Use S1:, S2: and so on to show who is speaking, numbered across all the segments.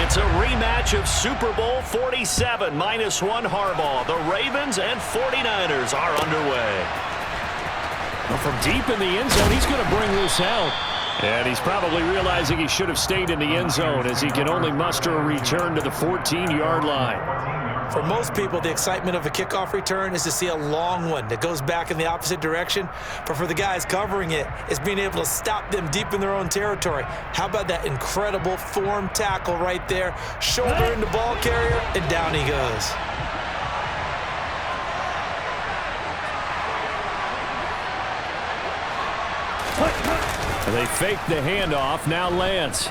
S1: It's a rematch of Super Bowl 47, -1 Harbaugh. The Ravens and 49ers are underway.
S2: Well, from deep in the end zone, he's going to bring this out. And he's probably realizing he should have stayed in the end zone as he can only muster a return to the 14-yard line.
S3: For most people, the excitement of a kickoff return is to see a long one that goes back in the opposite direction. But for the guys covering it, it's being able to stop them deep in their own territory. How about that incredible form tackle right there? Shoulder in the ball carrier, and down he goes.
S2: And they fake the handoff. Now Lance.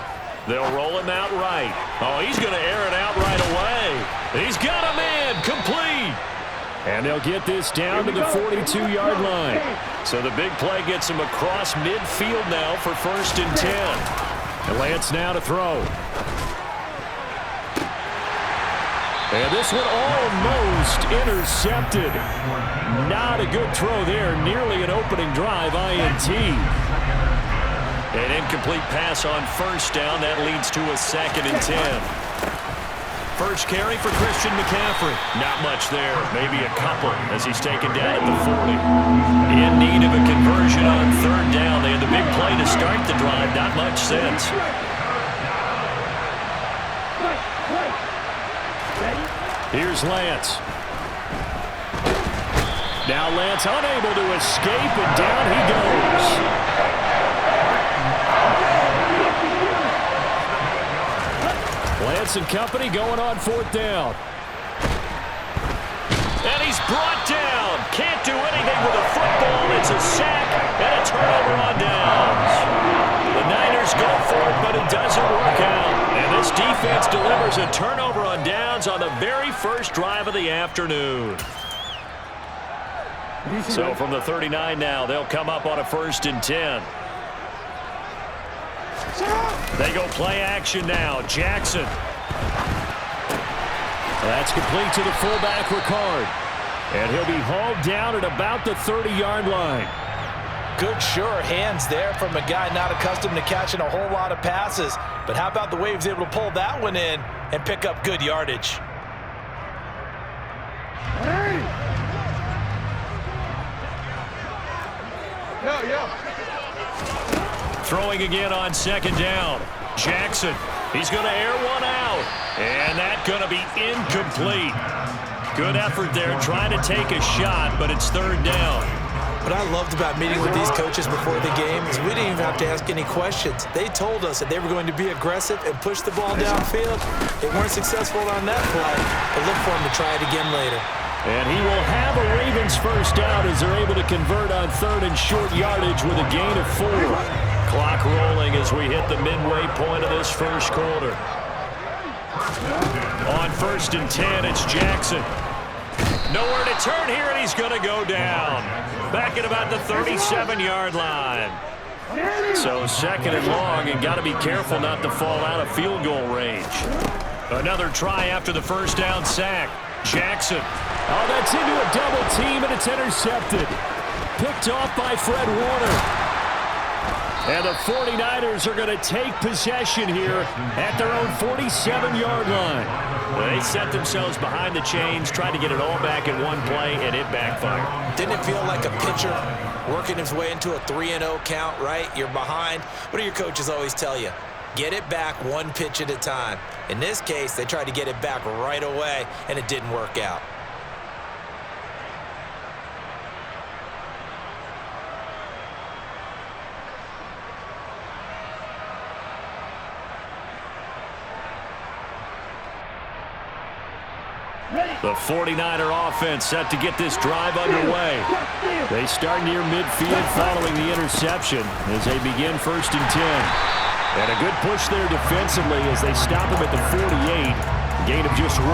S1: They'll roll him out right. Oh, he's going to air it out right away. He's got a man complete.
S2: And they'll get this down to the 42-yard line.
S1: So the big play gets him across midfield now for 1st and 10.
S2: And Lance now to throw. And this one almost intercepted. Not a good throw there. Nearly an opening drive, INT.
S1: An incomplete pass on 1st down. That leads to a 2nd and 10. First carry for Christian McCaffrey. Not much there. Maybe a couple as he's taken down at the 40. In need of a conversion on 3rd down. They had the big play to start the drive. Not much since.
S2: Here's Lance. Now Lance unable to escape, and down he goes. Lance and company going on 4th down.
S1: And he's brought down. Can't do anything with a football. It's a sack and a turnover on downs. The Niners go for it, but it doesn't work out. And this defense delivers a turnover on downs on the very first drive of the afternoon. So from the 39 now, they'll come up on a 1st and 10. They go play action now. Jackson.
S2: That's complete to the fullback, Ricard. And he'll be hauled down at about the 30-yard line.
S3: Good, sure hands there from a guy not accustomed to catching a whole lot of passes. But how about the way he was able to pull that one in and pick up good yardage?
S1: Throwing again on 2nd down. Jackson. He's going to air one out. And that's going to be incomplete. Good effort there trying to take a shot, but it's 3rd down.
S3: What I loved about meeting with these coaches before the game is we didn't even have to ask any questions. They told us that they were going to be aggressive and push the ball downfield. They weren't successful on that play, but look for them to try it again later.
S2: And he will have a Ravens 1st down as they're able to convert on 3rd and short yardage with a gain of 4.
S1: Clock rolling as we hit the midway point of this 1st quarter. On 1st and 10, it's Jackson. Nowhere to turn here, and he's going to go down. Back at about the 37-yard line. So 2nd and long, and got to be careful not to fall out of field goal range. Another try after the 1st down sack. Jackson.
S2: Oh, that's into a double team, and it's intercepted. Picked off by Fred Warner. And the 49ers are going to take possession here at their own 47-yard line.
S1: Well, they set themselves behind the chains, tried to get it all back in one play, and it backfired.
S3: Didn't it feel like a pitcher working his way into a 3-0 count, right? You're behind. What do your coaches always tell you? Get it back one pitch at a time. In this case, they tried to get it back right away, and it didn't work out.
S1: The 49er offense set to get this drive underway.
S2: They start near midfield following the interception as they begin 1st and 10. And a good push there defensively as they stop him at the 48. Gain of just 1.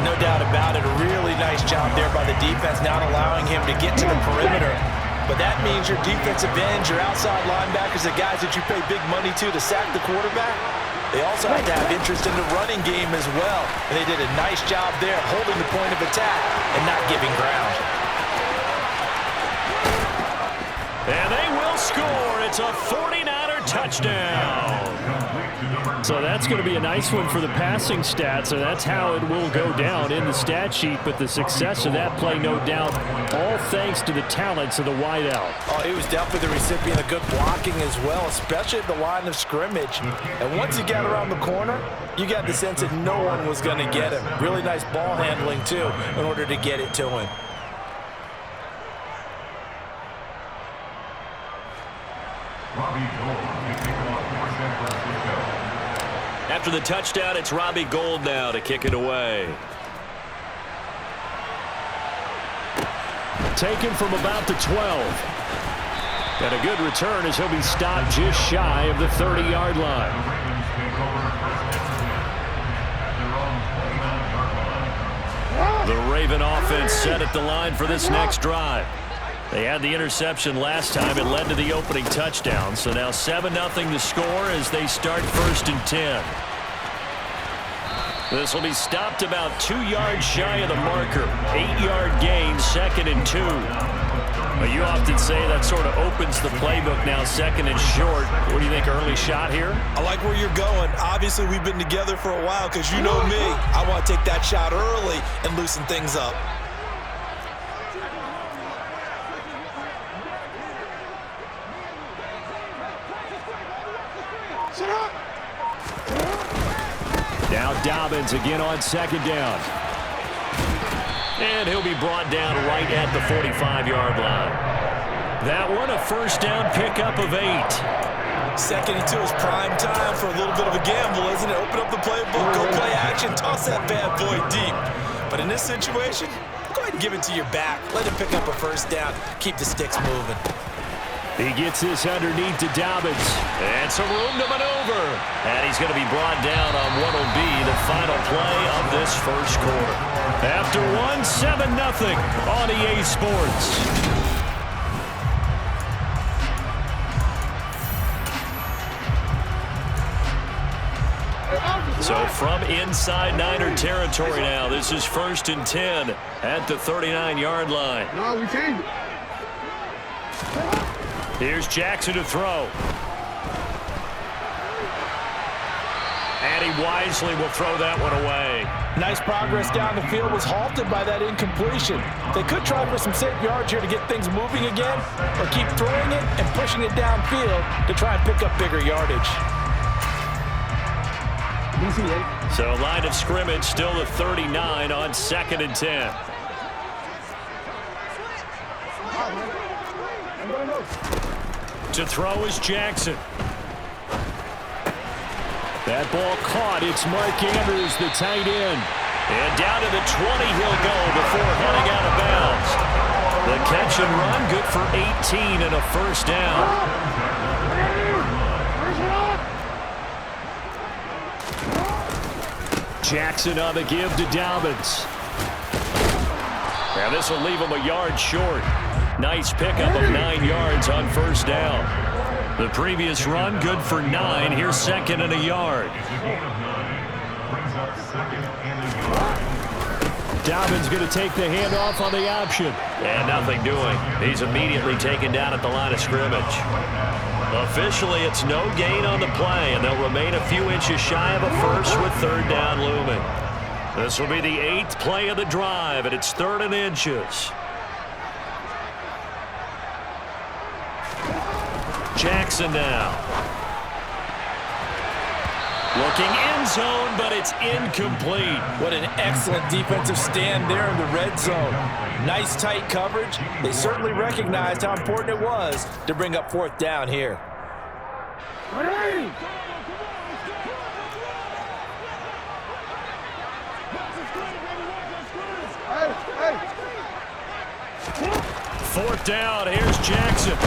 S3: No doubt about it. A really nice job there by the defense, not allowing him to get to the perimeter. But that means your defensive ends, your outside linebackers, the guys that you pay big money to sack the quarterback, they also have to have interest in the running game as well. And they did a nice job there holding the point of attack and not giving ground.
S1: And they will score. It's a 49er touchdown.
S2: So that's going to be a nice one for the passing stats, and that's how it will go down in the stat sheet. But the success of that play, no doubt, all thanks to the talents of the wideout.
S3: Oh, he was definitely the recipient of good blocking as well, especially at the line of scrimmage. And once he got around the corner, you got the sense that no one was going to get him. Really nice ball handling, too, in order to get it to him.
S1: After the touchdown, it's Robbie Gould now to kick it away.
S2: Taken from about the 12. And a good return as he'll be stopped just shy of the 30-yard line. The Raven offense set at the line for this next drive. They had the interception last time. It led to the opening touchdown. So now 7-0 the score as they start 1st and 10. This will be stopped about 2 yards shy of the marker. 8-yard gain, 2nd and 2. Well, you often say that sort of opens the playbook now, 2nd and short. What do you think, early shot here?
S3: I like where you're going. Obviously, we've been together for a while because you know me. I want to take that shot early and loosen things up.
S2: Now Dobbins again on 2nd down.
S1: And he'll be brought down right at the 45-yard line.
S2: That one a 1st down pickup of 8.
S3: 2nd and 2 is prime time for a little bit of a gamble, isn't it? Open up the playbook, go play action, toss that bad boy deep. But in this situation, go ahead and give it to your back. Let him pick up a 1st down. Keep the sticks moving.
S2: He gets this underneath to Dobbins.
S1: And some room to maneuver. And he's going to be brought down on what will be the final play of this 1st quarter.
S2: After 7-0 on EA Sports.
S1: So from inside Niner territory now, this is 1st and 10 at the 39-yard line.
S4: No, we changed it.
S2: Here's Jackson to throw.
S1: And he wisely will throw that one away.
S3: Nice progress down the field was halted by that incompletion. They could try for some safe yards here to get things moving again, or keep throwing it and pushing it downfield to try and pick up bigger yardage.
S1: So line of scrimmage still the 39 on 2nd and 10.
S2: To throw is Jackson. That ball caught. It's Mark Andrews, the tight end.
S1: And down to the 20 he'll go before heading out of bounds. The catch and run good for 18 and a 1st down.
S2: Jackson on the give to Dobbins.
S1: Now this will leave him a yard short. Nice pickup of 9 yards on 1st down. The previous run good for 9. Here's 2nd and a yard.
S2: Dobbins going to take the handoff on the option.
S1: And nothing doing. He's immediately taken down at the line of scrimmage. Officially, it's no gain on the play, and they'll remain a few inches shy of a 1st with 3rd down looming. This will be the 8th play of the drive, and it's 3rd and inches. Jackson now. Looking end zone, but it's incomplete.
S3: What an excellent defensive stand there in the red zone. Nice tight coverage. They certainly recognized how important it was to bring up 4th down here.
S1: Fourth down, here's Jackson.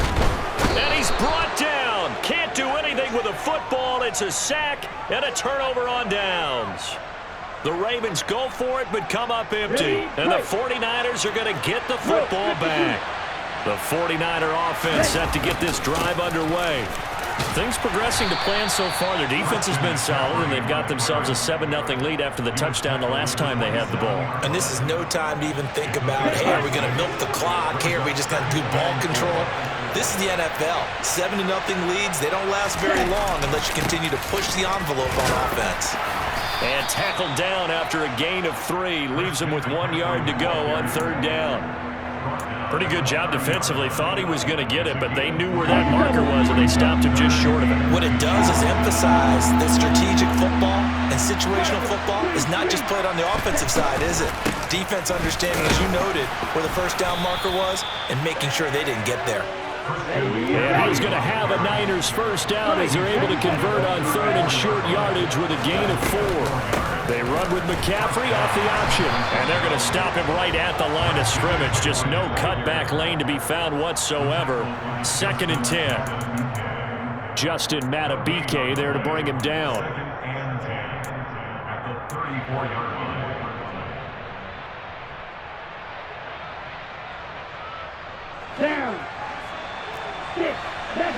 S1: And he's brought down. Can't do anything with a football. It's a sack and a turnover on downs. The Ravens go for it but come up empty. And the 49ers are going to get the football back. The 49er offense set to get this drive underway. Things progressing to plan so far. Their defense has been solid, and they've got themselves a 7-0 lead after the touchdown the last time they had the ball.
S3: And this is no time to even think about, hey, are we going to milk the clock? Hey, are we just going to do ball control? This is the NFL. 7-0 leads, they don't last very long unless you continue to push the envelope on offense.
S1: And tackled down after a gain of 3. Leaves him with 1 yard to go on 3rd down. Pretty good job defensively. Thought he was going to get it, but they knew where that marker was, and they stopped him just short of it.
S3: What it does is emphasize that strategic football and situational football is not just played on the offensive side, is it? Defense understanding, as you noted, where the first down marker was and making sure they didn't get there.
S2: And he's going to have a Niners first down as they're able to convert on 3rd and short yardage with a gain of 4. They run with McCaffrey off the option. And they're going to stop him right at the line of scrimmage. Just no cutback lane to be found whatsoever. 2nd and 10. Justin Matabike there to bring him down.
S4: At the 34-yard line.
S5: Down. 6, 7.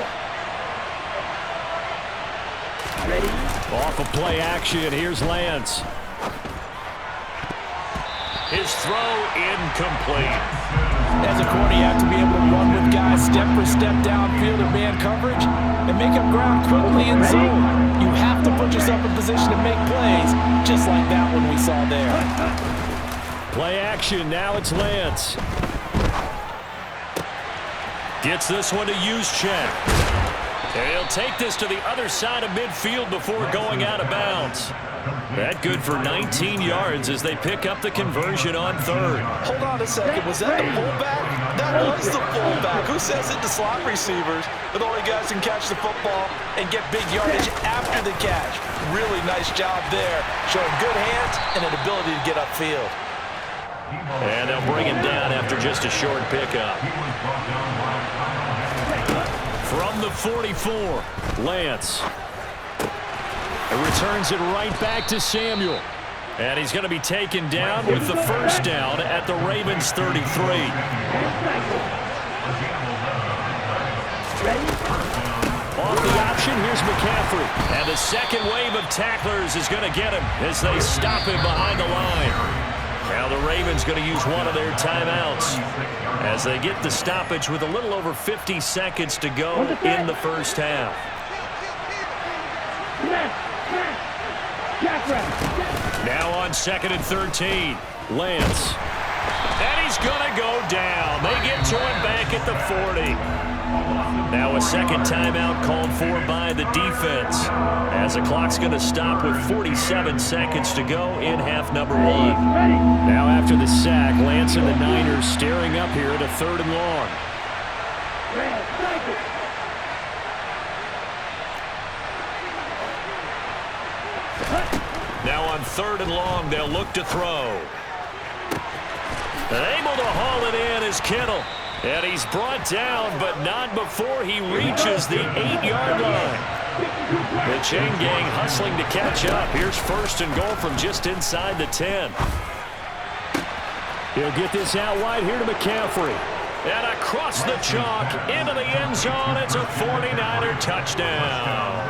S5: Ready?
S2: Off of play action, here's Lance.
S1: His throw incomplete.
S3: As a corner, you have to be able to run with guys step for step downfield in man coverage and make up ground quickly in zone. You have to put yourself in position to make plays, just like that one we saw there.
S2: Play action, now it's Lance.
S1: Gets this one to Juszczyk. And he'll take this to the other side of midfield before going out of bounds. That good for 19 yards as they pick up the conversion on 3rd.
S3: Hold on a second. Was that the fullback? That was the fullback. Who says it to slot receivers? But only guys can catch the football and get big yardage after the catch. Really nice job there. Showing good hands and an ability to get upfield.
S1: And they'll bring him down after just a short pickup.
S2: From the 44, Lance. It returns it right back to Samuel.
S1: And he's going to be taken down with the first down at the Ravens 33.
S2: Off the option, here's McCaffrey.
S1: And the second wave of tacklers is going to get him as they stop him behind the line. Now the Ravens going to use one of their timeouts as they get the stoppage with a little over 50 seconds to go in the first half. Now on 2nd and 13, Lance. And he's going to go down. They get to him back at the 40. Now a second timeout called for by the defense as the clock's going to stop with 47 seconds to go in half number 1.
S2: Now after the sack, Lance and the Niners staring up here at a 3rd and long.
S1: Now on 3rd and long, they'll look to throw. And able to haul it in is Kittle. And he's brought down, but not before he reaches the 8-yard line. The chain gang hustling to catch up. Here's 1st and goal from just inside the 10.
S2: He'll get this out wide here to McCaffrey.
S1: And across the chalk into the end zone. It's a 49er touchdown.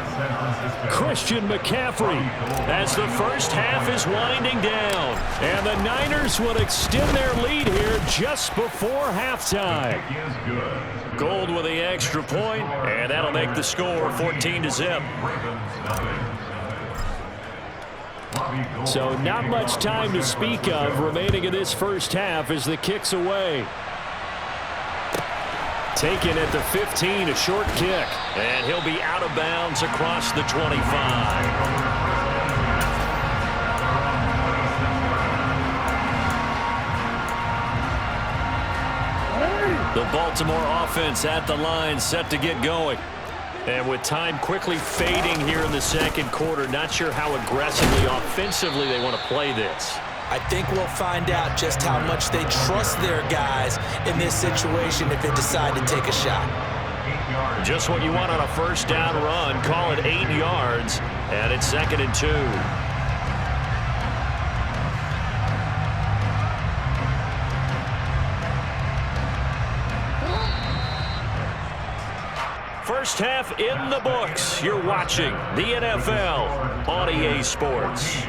S2: Christian McCaffrey
S1: as the first half is winding down.
S2: And the Niners will extend their lead here just before halftime.
S1: Gold with the extra point, and that'll make the score 14-0.
S2: So not much time to speak of remaining in this first half as the kick's away. Taken at the 15, a short kick.
S1: And he'll be out of bounds across the 25. The Baltimore offense at the line set to get going. And with time quickly fading here in the second quarter, not sure how aggressively, offensively they want to play this.
S3: I think we'll find out just how much they trust their guys in this situation if they decide to take a shot.
S1: Just what you want on a first down run. Call it 8 yards, and it's 2nd and 2. First half in the books. You're watching the NFL on EA Sports.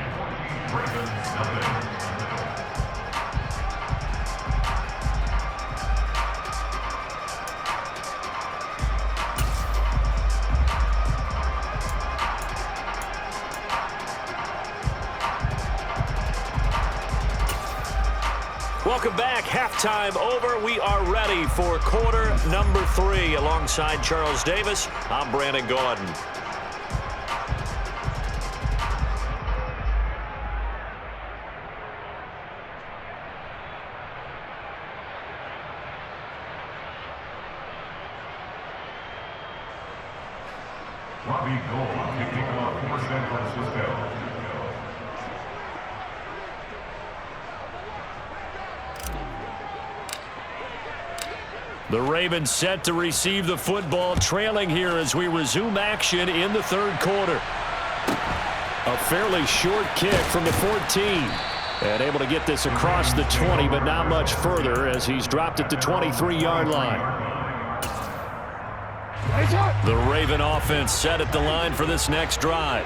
S1: Welcome back. Halftime over. We are ready for quarter number 3. Alongside Charles Davis, I'm Brandon Gaudin.
S4: Robbie Gould kicking off for San Francisco.
S1: The Ravens set to receive the football, trailing here as we resume action in the third quarter. A fairly short kick from the 14. And able to get this across the 20, but not much further as he's dropped it to 23-yard line. The Raven offense set at the line for this next drive.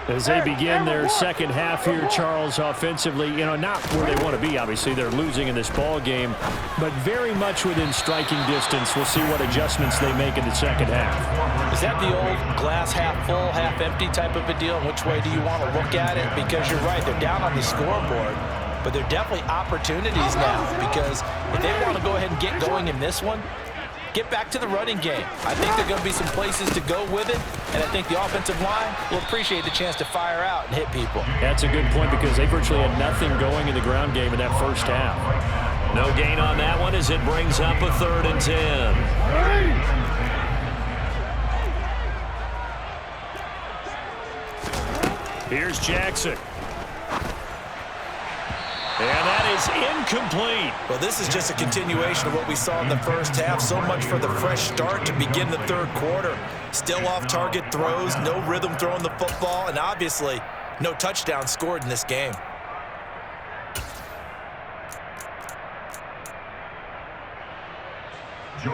S2: As they begin their second half here, Charles, offensively, not where they want to be, obviously. They're losing in this ball game, but very much within striking distance. We'll see what adjustments they make in the second half.
S3: Is that the old glass half full, half empty type of a deal? Which way do you want to look at it? Because you're right, they're down on the scoreboard, but they're definitely opportunities now, because if they want to go ahead and get going in this one, get back to the running game. I think there are going to be some places to go with it, and I think the offensive line will appreciate the chance to fire out and hit people.
S2: That's a good point because they virtually had nothing going in the ground game in that first half.
S1: No gain on that one as it brings up a 3rd and 10. Here's Jackson. And that is incomplete.
S3: Well, this is just a continuation of what we saw in the first half. So much for the fresh start to begin the third quarter. Still off-target throws, no rhythm throwing the football, and obviously no touchdown scored in this game.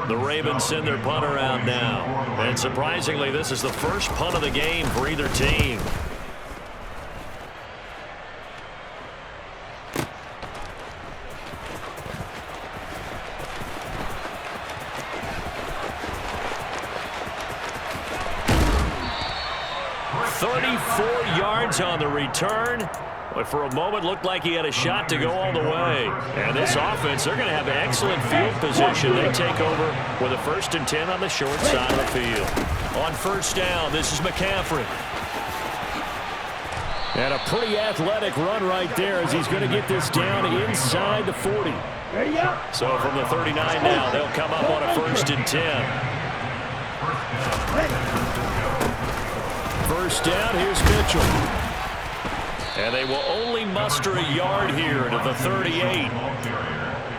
S1: The Ravens send their punter out now. And surprisingly, this is the first punt of the game for either team. On the return, but for a moment looked like he had a shot to go all the way. And this offense, they're going to have excellent field position. They take over with a 1st and 10 on the short side of the field. On first down, this is McCaffrey.
S2: And a pretty athletic run right there as he's going to get this down inside the 40.
S1: So from the 39 now, they'll come up on a 1st and 10. First down, here's Mitchell. And they will only muster a yard here to the 38.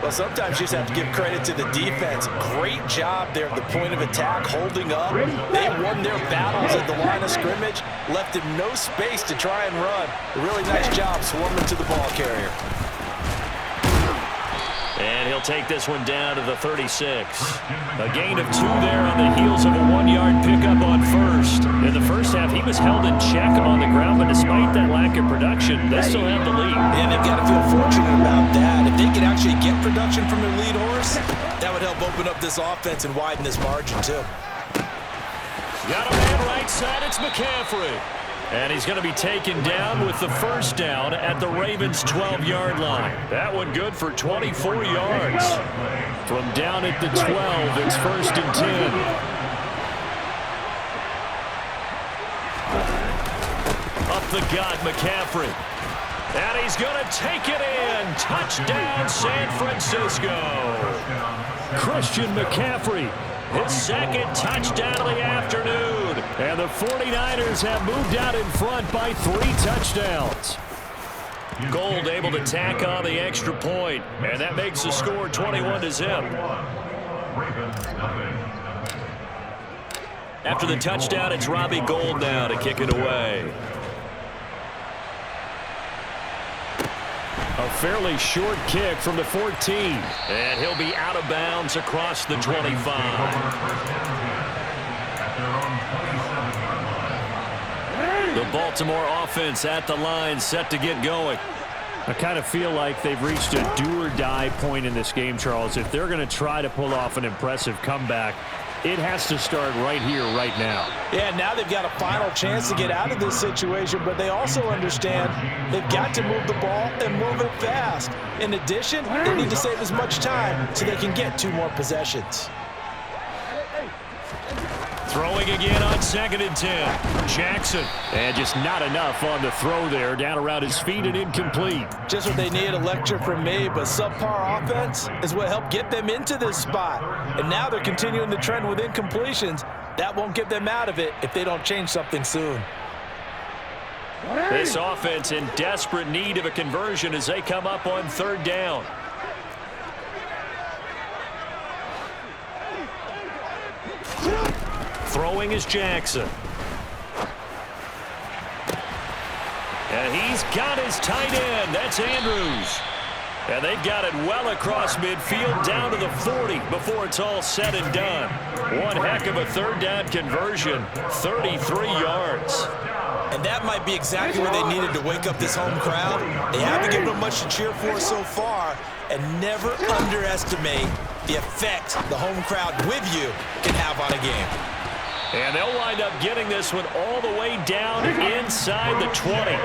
S3: Well, sometimes you just have to give credit to the defense. Great job there at the point of attack, holding up. They won their battles at the line of scrimmage, left him no space to try and run. A really nice job swarming to the ball carrier.
S1: And he'll take this one down to the 36. A gain of 2 there on the heels of a 1-yard pickup on first. In the first half, he was held in check on the ground, but despite that lack of production, they still have the lead.
S3: And they've got to feel fortunate about that. If they could actually get production from their lead horse, that would help open up this offense and widen this margin, too.
S1: Got a man right side, it's McCaffrey. And he's going to be taken down with the first down at the Ravens' 12-yard line. That one good for 24 yards. From down at the 12, it's 1st and 10. Up the gut, McCaffrey. And he's going to take it in. Touchdown, San Francisco.
S2: Christian McCaffrey.
S1: His 2nd touchdown of the afternoon.
S2: And the 49ers have moved out in front by 3 touchdowns.
S1: Gould able to tack on the extra point, and that makes the score 21-0. After the touchdown, it's Robbie Gould now to kick it away.
S2: A fairly short kick from the 14.
S1: And he'll be out of bounds across the 25. The Baltimore offense at the line, set to get going.
S2: I kind of feel like they've reached a do-or-die point in this game, Charles. If they're going to try to pull off an impressive comeback, It has to start right here, right now.
S3: Yeah, now they've got a final chance to get out of this situation, but they also understand they've got to move the ball and move it fast. In addition, they need to save as much time so they can get 2 more possessions.
S1: Throwing again on 2nd and 10. Jackson.
S2: And just not enough on the throw there. Down around his feet and incomplete.
S3: Just what they needed, a lecture from me, but subpar offense is what helped get them into this spot. And now they're continuing the trend with incompletions. That won't get them out of it if they don't change something soon.
S1: This offense in desperate need of a conversion as they come up on 3rd down. Throwing is Jackson. And he's got his tight end. That's Andrews. And they've got it well across midfield down to the 40 before it's all said and done. One heck of a 3rd down conversion, 33 yards.
S3: And that might be exactly what they needed to wake up this home crowd. They haven't given them much to cheer for so far, and never underestimate the effect the home crowd with you can have on a game.
S1: And they'll wind up getting this one all the way down inside the 20.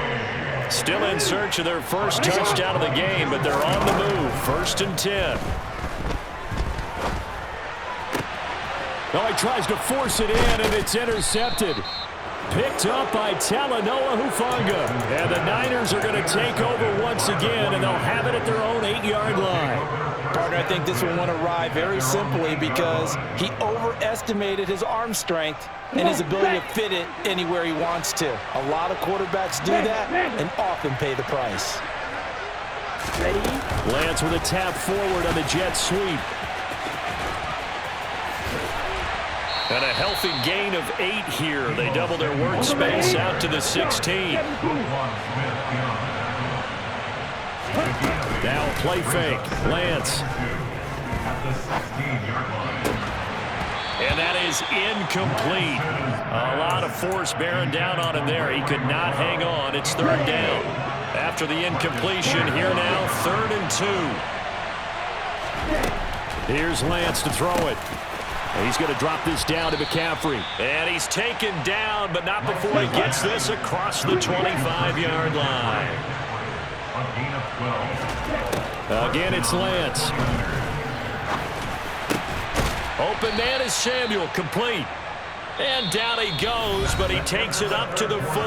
S1: Still in search of their first touchdown of the game, but they're on the move. 1st and 10.
S2: Oh, he tries to force it in, and it's intercepted. Picked up by Talanoa Hufanga. And the Niners are going to take over once again, and they'll have it at their own 8-yard line.
S3: Partner, I think this one went awry very simply because he overestimated his arm strength and his ability to fit it anywhere he wants to. A lot of quarterbacks do that and often pay the price.
S5: Ready?
S2: Lance with a tap forward on the jet sweep.
S1: And a healthy gain of 8 here. They double their workspace out to the 16.
S2: Now play fake. Lance.
S1: And that is incomplete. A lot of force bearing down on him there. He could not hang on. It's 3rd down. After the incompletion, here now, 3rd and 2.
S2: Here's Lance to throw it. He's going to drop this down to McCaffrey.
S1: And he's taken down, but not before he gets this across the 25-yard line.
S2: Again, it's Lance.
S1: Open man is Samuel, complete. And down he goes, but he takes it up to the 40.